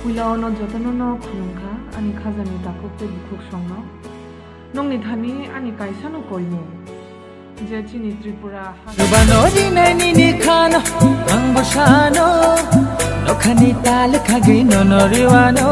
Wilao no jotano no khulungkha ani khajani dakokte bukhuk songno nongni thani ani kaisa no koimo je chini Tripura Rubanori nani ni khano angbosano nokhani tal khage nonoriwano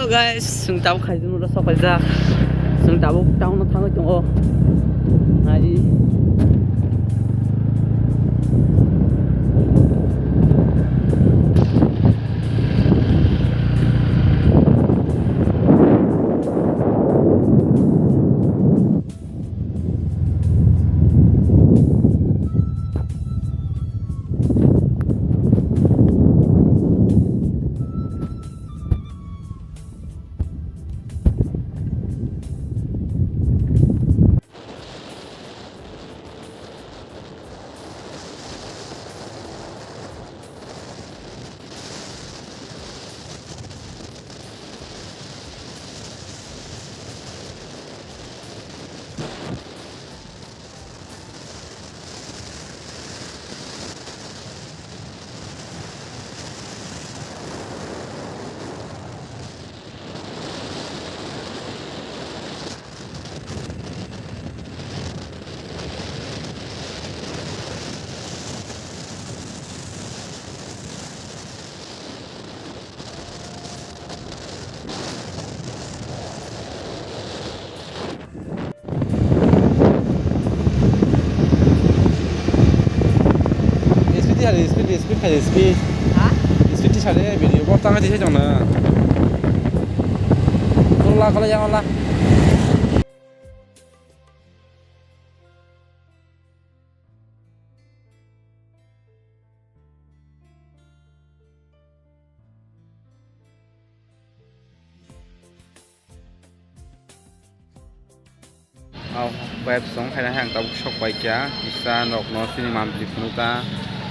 guys, sung tao khai dun ra so pa ja sung tao tao na thang tong o ai speed khai speed ha speed ti chale video bot tang ti chong na ola kala yang ola web song khai na hang ta shop bai kya isa nok no cinema blip nuta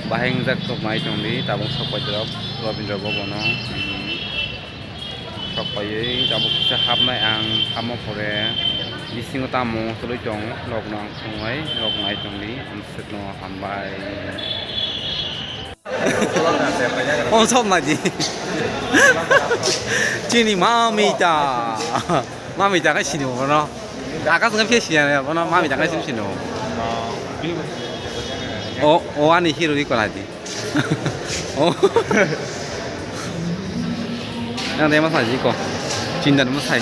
baheng jak tok mai tong di tabung shop bai drop Robindra Bhobono shop bai tabung kisa hap nai ang hamo pore bisingo tamo tului tong lok nang sungai lok nai tong di amset no hambai oh shop mai di chini mamita ka sini mo no 아까 그냥 피시잖아요. 뭐나 마음이 잠깐 심심해. 안에 히로 있고 나지. 그냥 내만 사지 이거. 진짜는 못 사이.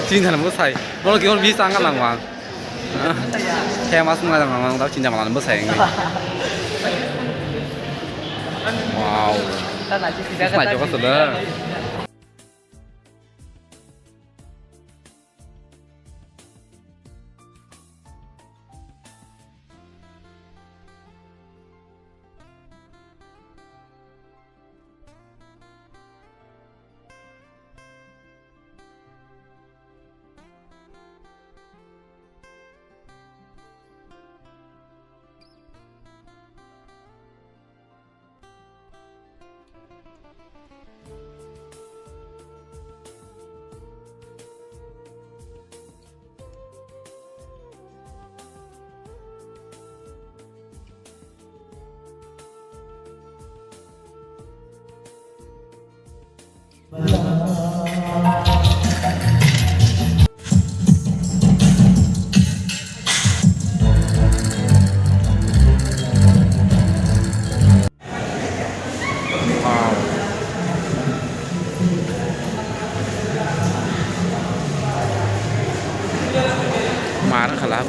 진짜는 못 사이. 오늘 기본 비싼 거 나와. 테마스 나랑 나랑 나 진짜 많은 못 사이. 와우. 나 저거 쓰다.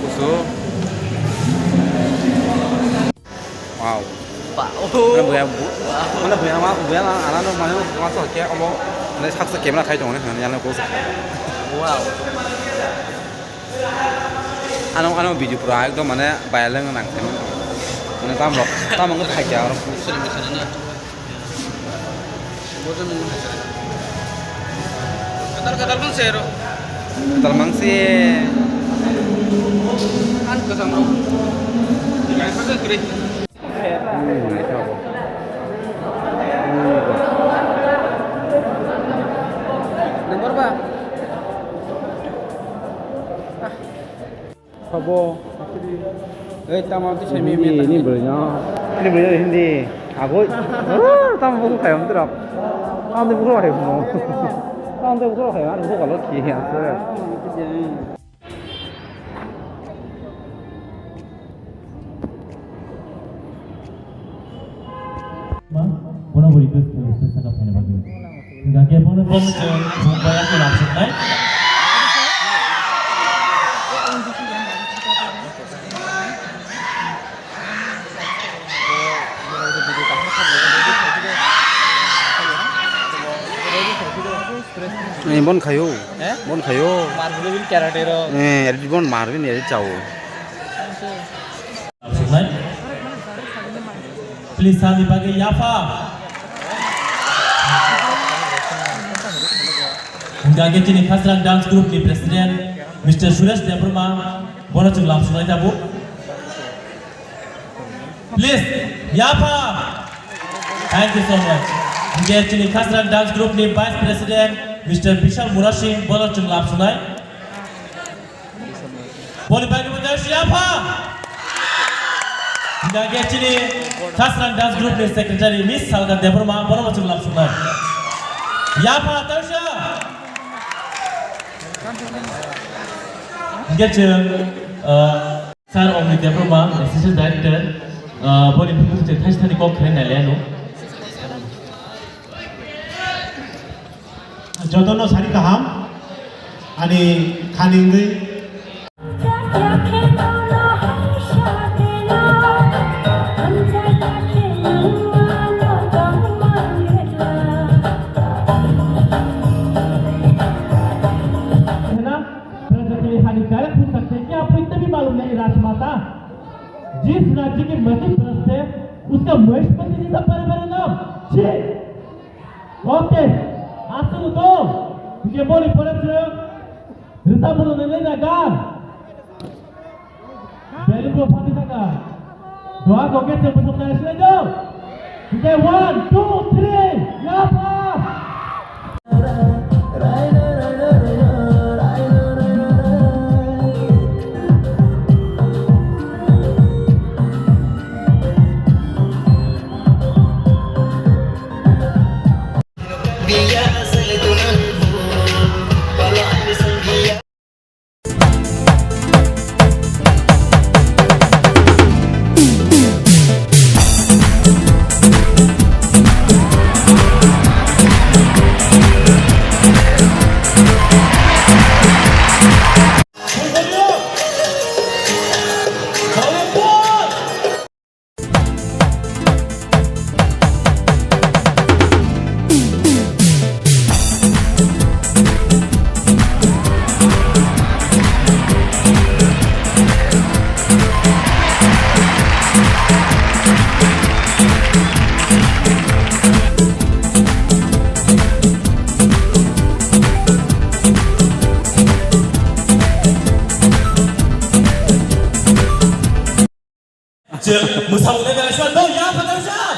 gusto. Wow. Mana buaya anak mana masuk kayak apa? Mana hak sekian lah kayak dong, yang lo gusto. Wow. Ano video pro ekdom mana bayaleng nang temen. Mana tam nggak kayak orang. Misalnya. Bosan ini. Kata-kata pun zero. Talmang sih. Kan kesana. Jangan pakai kiri. Nomor apa? Kabo. Tamu tu saya ini belinya Hindi. Aku, tamu buku kayak mana terap? Tamu buku kayak mana? Tamu buku kayak mana? Buku kalau kian sih. Bona beritu usted sangat pena bagi. Hingga dia pun banyak langsung naik. Bon kayu, bon kayu. Marble bil karatero. Edit bon Marvin edit jauh. Langsung naik. Please kami bagi Yafa. Hingga kini Khasrang Dance Group ni Presiden Mr. Suresh Debrma bona chung langsung naik tabu. Please Yafa. Thank you so much. Hingga kini Khasrang Dance Group ni Vice President Mr. Bishal Murashing bona chung langsung naik. Boleh bagi modal Yafa. Hingga kini Khasrang Dance Group ni Secretary Miss Salga Debrma bona chung langsung naik. Yafa Tausha. Hingga Sir Omri Debrma, Assistant Director, boleh berikut cerita tadi kau keren nalianu. Jodohno sari kaham, ani khaningi. हानिकारक हो सकते हैं कि आपको इतना भी मालूम नहीं राजमाता जिस राज्य के मध्य प्रदेश है उसका महेशपति जी का परिवार नाम छी okay asal tu dia boleh pergi kita belum neneknya kan dari dua parti saja doa kau kita bersama dengan saja kita 1, 2, 3 ya pak. Musang udah dari sana, ya benar sah.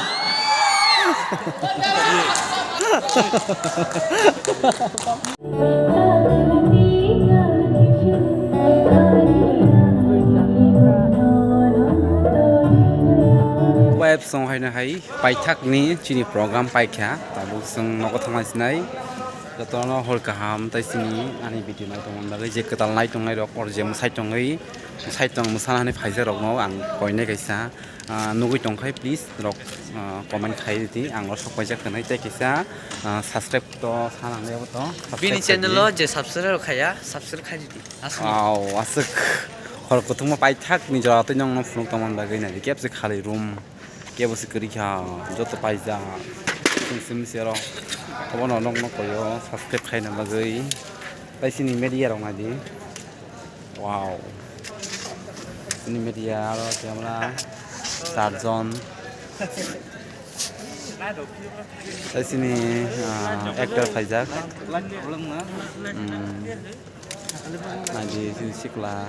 Web song hai na hai, paitak ni cini program paikya, tabu song noko thamai sinai. Jotono hol kaham tai sini ani video nai tong bagai je ketal nai tong nai rok or je musai tong musana hani phaisa rok no ang koine kaisa nugui tong khai please rok comment khai diti ang rok sok paijak kanai tai kaisa subscribe to sanang lebo to Bini channel lo je subscribe kaya subscribe khai diti. Wow asuk hor kutung ma paithak ni jora te nyong no phunuk tamon bagai na kep se khali room kebo se kri kha joto paija sim sero tobono nok nok koyo subscribe khaina bagai paisini media rong adi wow ini media aro camera sarjon sini actor Faizak Nadi sini sikla